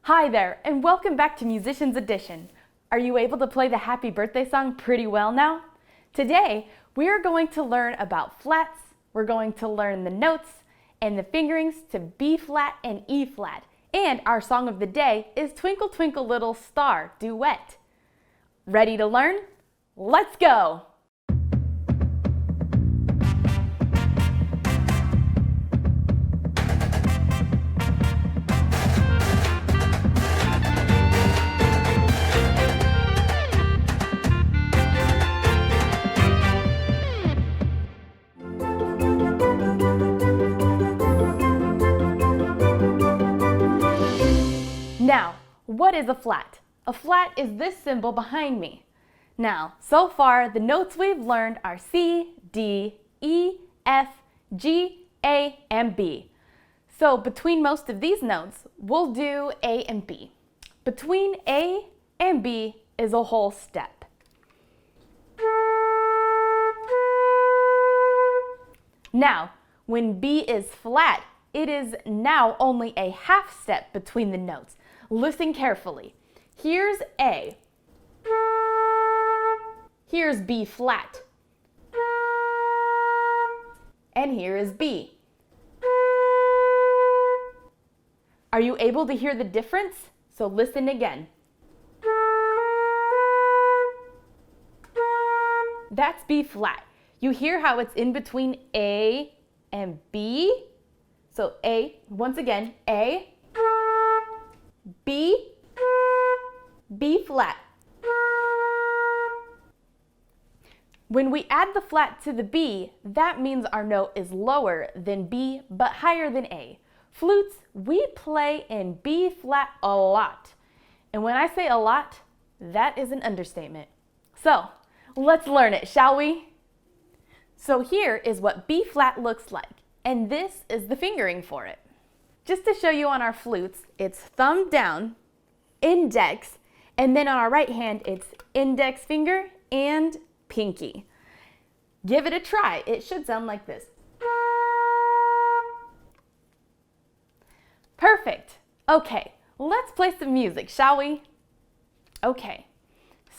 Hi there, and welcome back to Musicians Edition. Are you able to play the happy birthday song pretty well now? Today, we are going to learn about flats, we're going to learn the notes, and the fingerings to B flat and E flat. And our song of the day is Twinkle Twinkle Little Star, Duet. Ready to learn? Let's go! Now, what is a flat? A flat is this symbol behind me. Now, so far, the notes we've learned are C, D, E, F, G, A, and B. So between most of these notes, we'll do A and B. Between A and B is a whole step. Now, when B is flat, it is now only a half step between the notes. Listen carefully. Here's A. Here's B flat. And here is B. Are you able to hear the difference? So listen again. That's B flat. You hear how it's in between A and B? So A, once again, A, B, B flat. When we add the flat to the B, that means our note is lower than B but higher than A. Flutes, we play in B flat a lot. And when I say a lot, that is an understatement. So, let's learn it, shall we? So here is what B flat looks like, and this is the fingering for it. Just to show you on our flutes, it's thumb down, index, and then on our right hand, it's index finger and pinky. Give it a try. It should sound like this. Perfect. Okay, let's play some music, shall we? Okay,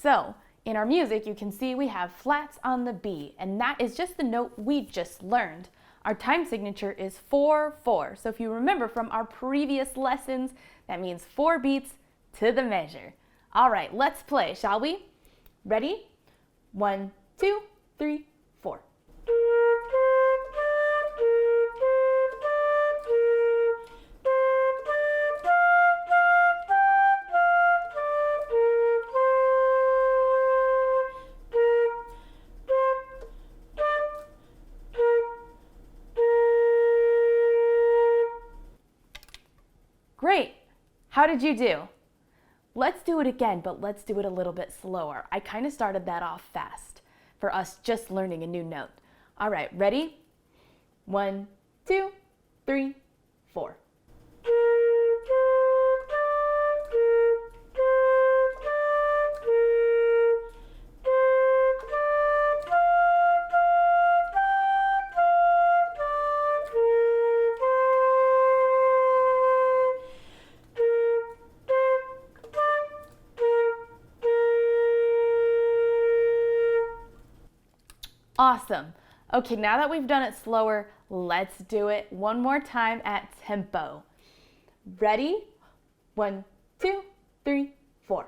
so in our music, you can see we have flats on the B, and that is just the note we just learned. Our time signature is 4/4. So if you remember from our previous lessons, that means 4 beats to the measure. All right, let's play, shall we? Ready? 1, 2, 3, 4. Great! How did you do? Let's do it again, but let's do it a little bit slower. I kind of started that off fast for us just learning a new note. All right, ready? 1, 2, 3, 4. Awesome. Okay, now that we've done it slower, let's do it one more time at tempo. Ready? 1, 2, 3, 4.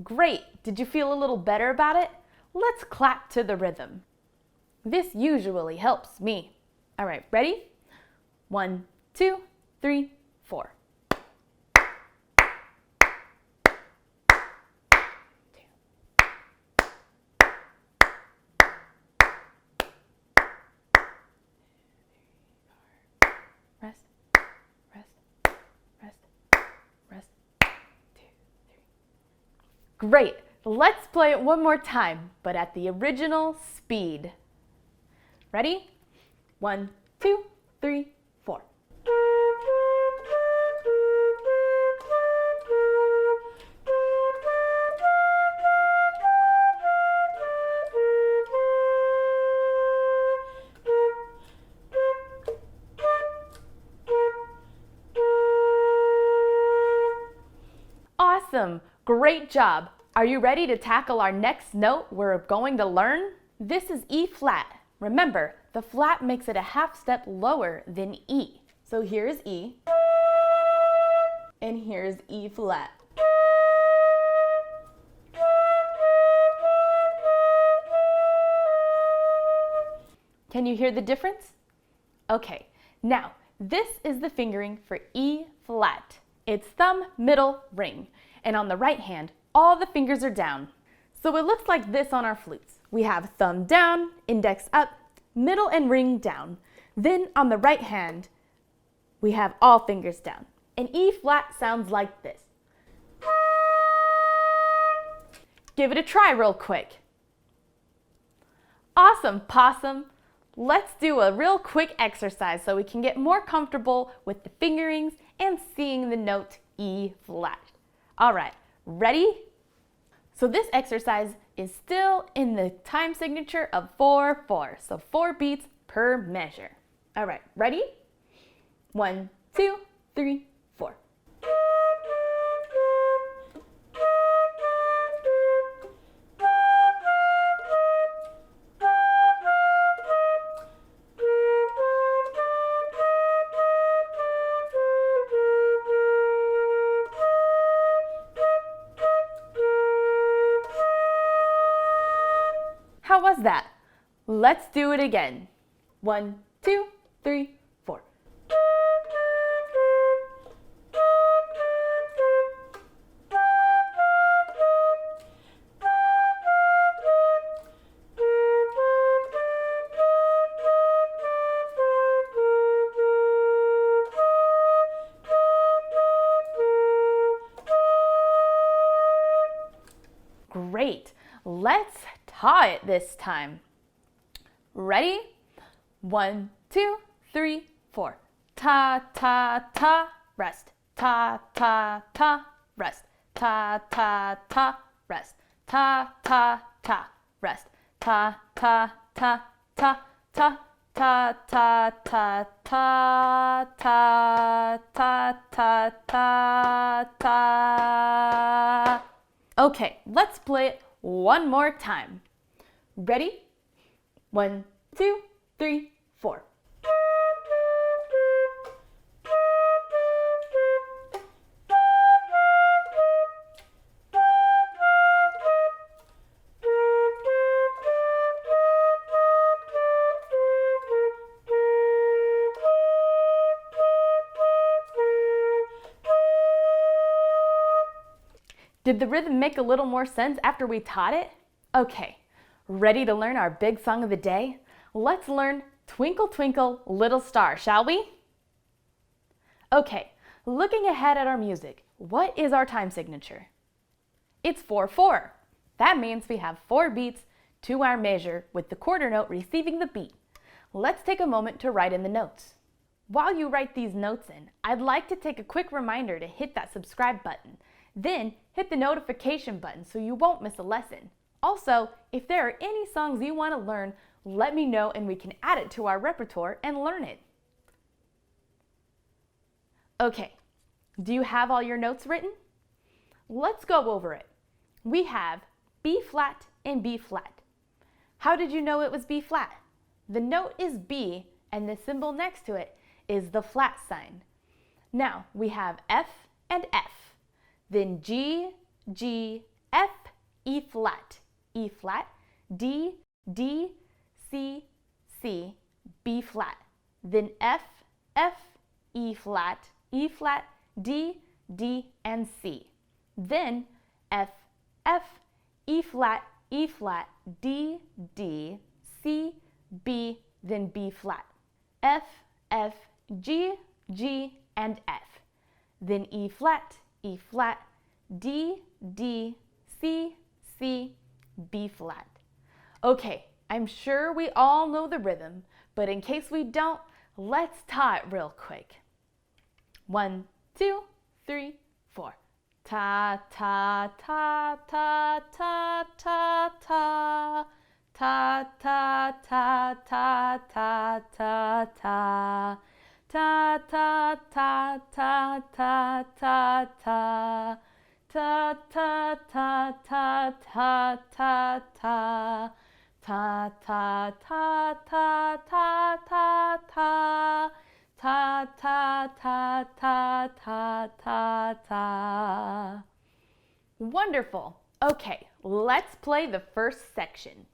Great! Did you feel a little better about it? Let's clap to the rhythm. This usually helps me. All right, ready? 1, 2, 3, 4. Rest, rest, rest, rest. 2, 3. Great. Let's play it one more time, but at the original speed. Ready? 1, 2, 3, 4. Awesome! Great job! Are you ready to tackle our next note we're going to learn? This is E flat. Remember, the flat makes it a half step lower than E. So here's E, and here's E flat. Can you hear the difference? Okay, now this is the fingering for E flat. It's thumb, middle, ring. And on the right hand, all the fingers are down. So it looks like this on our flutes. We have thumb down, index up, middle and ring down. Then on the right hand, we have all fingers down. And E flat sounds like this. Give it a try real quick. Awesome, possum. Let's do a real quick exercise so we can get more comfortable with the fingerings and seeing the note E flat. All right, ready? So this exercise is still in the time signature of 4/4, so 4 beats per measure. All right, ready? 1, 2, 3, 4. How was that? Let's do it again. 1, 2, 3, 4. Great. Let's ta it this time. Ready? 1, 2, 3, 4. Ta, ta, ta, rest. Ta, ta, ta, rest. Ta, ta, ta, rest. Ta, ta, ta, rest. Ta, ta, ta, ta, ta, ta, ta, ta, ta, ta, ta, ta, ta, ta. Okay, let's play it one more time. Ready? 1, 2, 3, 4. Did the rhythm make a little more sense after we taught it? Okay, ready to learn our big song of the day? Let's learn Twinkle Twinkle Little Star, shall we? Okay, looking ahead at our music, what is our time signature? It's 4/4. That means we have 4 beats to our measure with the quarter note receiving the beat. Let's take a moment to write in the notes. While you write these notes in, I'd like to take a quick reminder to hit that subscribe button. Then hit the notification button so you won't miss a lesson. Also, if there are any songs you want to learn, let me know and we can add it to our repertoire and learn it. Okay, do you have all your notes written? Let's go over it. We have B flat and B flat. How did you know it was B flat? The note is B and the symbol next to it is the flat sign. Now we have F and F. Then G, G, F, E flat, D, D, C, C, B flat. Then F, F, E flat, D, D, and C. Then F, F, E flat, D, D, C, B, then B flat. F, F, G, G, and F. Then E flat, D, D, C, C, B flat. Okay, I'm sure we all know the rhythm, but in case we don't, let's ta it real quick. 1, 2, 3, 4. Ta, ta, ta, ta, ta, ta, ta. Ta, ta, ta, ta, ta, ta, ta. Ta, ta, ta, ta, ta, ta, ta. Ta, ta, ta, ta, ta, ta, ta. Ta, ta, ta, ta, ta, ta, ta. Ta, ta, ta, ta, ta, ta, ta. Wonderful. Okay, let's play the first section.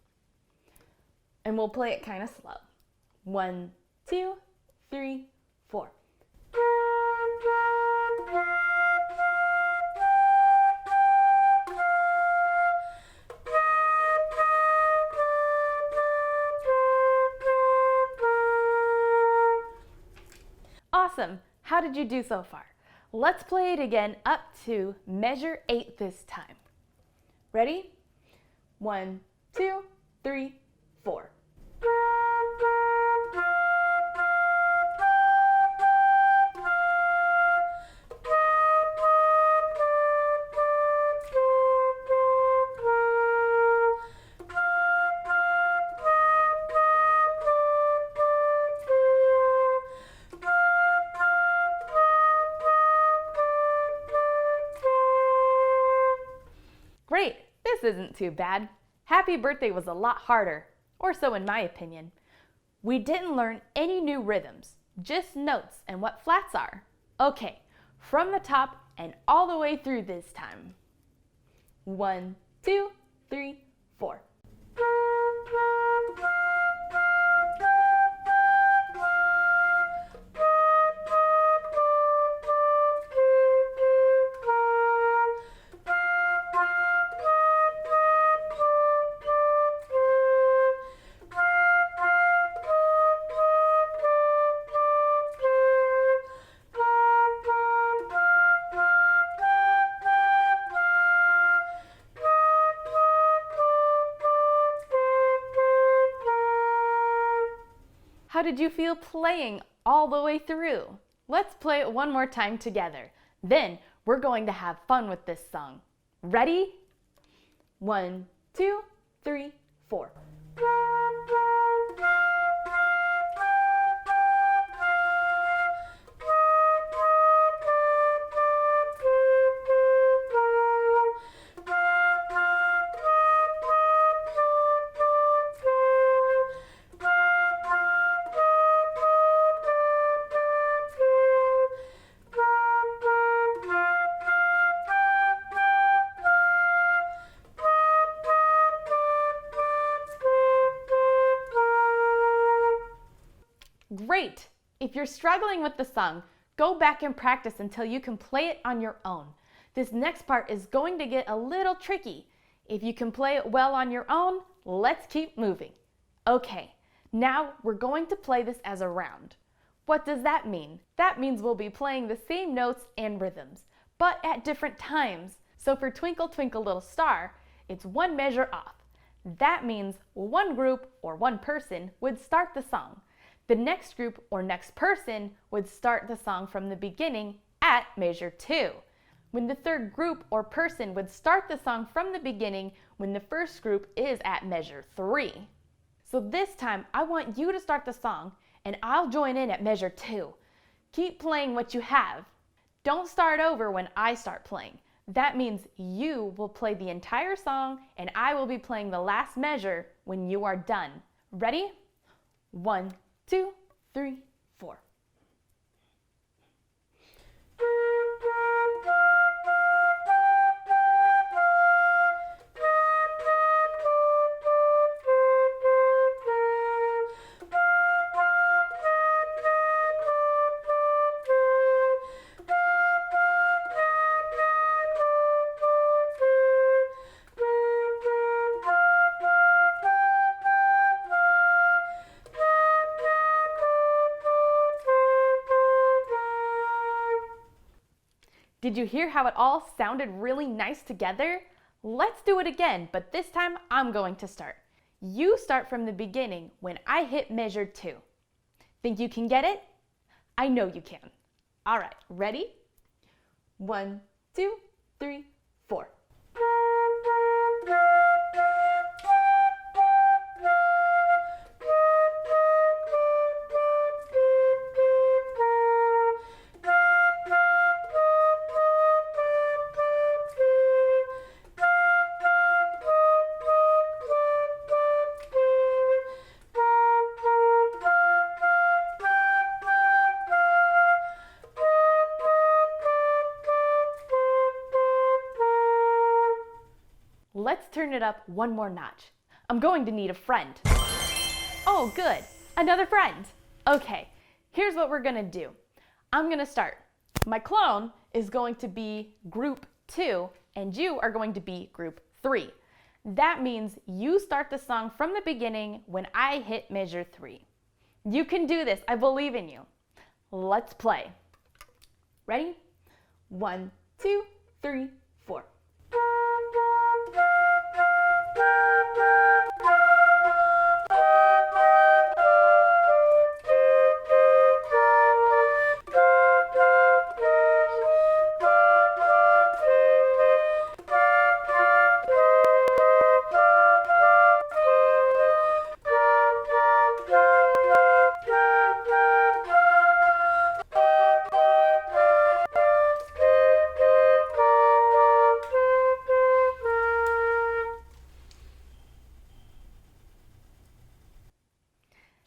And we'll play it kind of slow. 1, 2, 3, 4. Awesome! How did you do so far? Let's play it again up to measure 8 this time. Ready? 1, 2, 3, 4. Great! This isn't too bad. Happy Birthday was a lot harder, or so in my opinion. We didn't learn any new rhythms, just notes and what flats are. Okay, from the top and all the way through this time. 1, 2, 3, 4. How did you feel playing all the way through? Let's play it one more time together. Then we're going to have fun with this song. Ready? 1, 2, 3, 4. Great! If you're struggling with the song, go back and practice until you can play it on your own. This next part is going to get a little tricky. If you can play it well on your own, let's keep moving. Okay, now we're going to play this as a round. What does that mean? That means we'll be playing the same notes and rhythms, but at different times. So for Twinkle Twinkle Little Star, it's one measure off. That means one group or one person would start the song. The next group or next person would start the song from the beginning at measure 2. When the third group or person would start the song from the beginning when the first group is at measure 3. So this time I want you to start the song and I'll join in at measure 2. Keep playing what you have. Don't start over when I start playing. That means you will play the entire song and I will be playing the last measure when you are done. Ready? 1, 2, 3, 4. Did you hear how it all sounded really nice together? Let's do it again, but this time I'm going to start. You start from the beginning when I hit measure 2. Think you can get it? I know you can. All right, ready? 1, 2, 3, 4. Let's turn it up one more notch. I'm going to need a friend. Oh, good. Another friend. Okay, here's what we're gonna do. I'm gonna start. My clone is going to be group 2, and you are going to be group 3. That means you start the song from the beginning when I hit measure 3. You can do this. I believe in you. Let's play. Ready? 1, 2, 3, 4.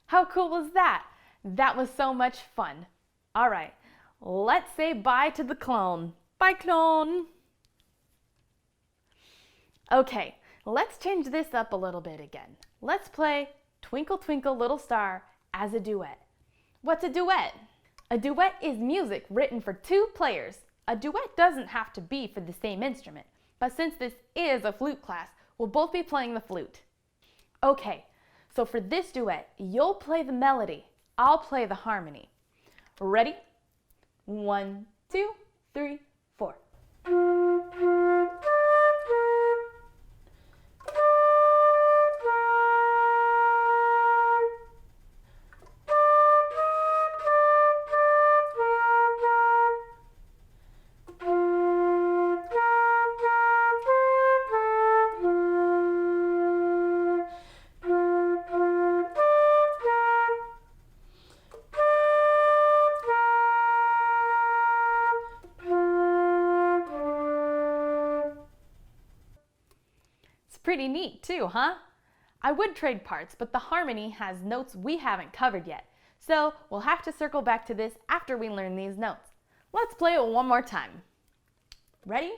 How cool was that? That was so much fun. All right, let's say bye to the clone. Bye, clone. Okay, let's change this up a little bit again. Let's play Twinkle Twinkle Little Star as a duet. What's a duet? A duet is music written for 2 players. A duet doesn't have to be for the same instrument, but since this is a flute class, we'll both be playing the flute. Okay. So for this duet, you'll play the melody, I'll play the harmony. Ready? 1, 2, 3, 4. Pretty neat too, huh? I would trade parts, but the harmony has notes we haven't covered yet. So we'll have to circle back to this after we learn these notes. Let's play it one more time. Ready?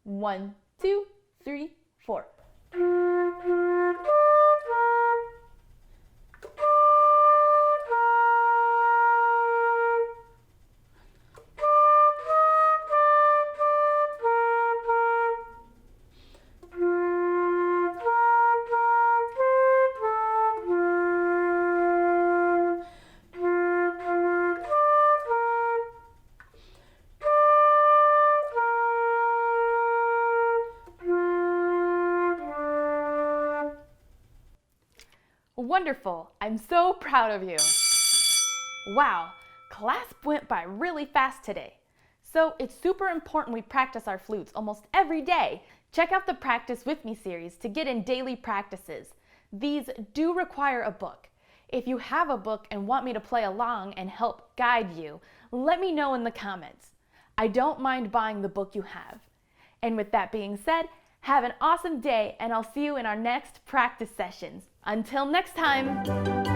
1, 2, 3, 4. Wonderful! I'm so proud of you. Wow, class went by really fast today. So it's super important we practice our flutes almost every day. Check out the Practice With Me series to get in daily practices. These do require a book. If you have a book and want me to play along and help guide you, let me know in the comments. I don't mind buying the book you have. And with that being said, have an awesome day, and I'll see you in our next practice sessions. Until next time.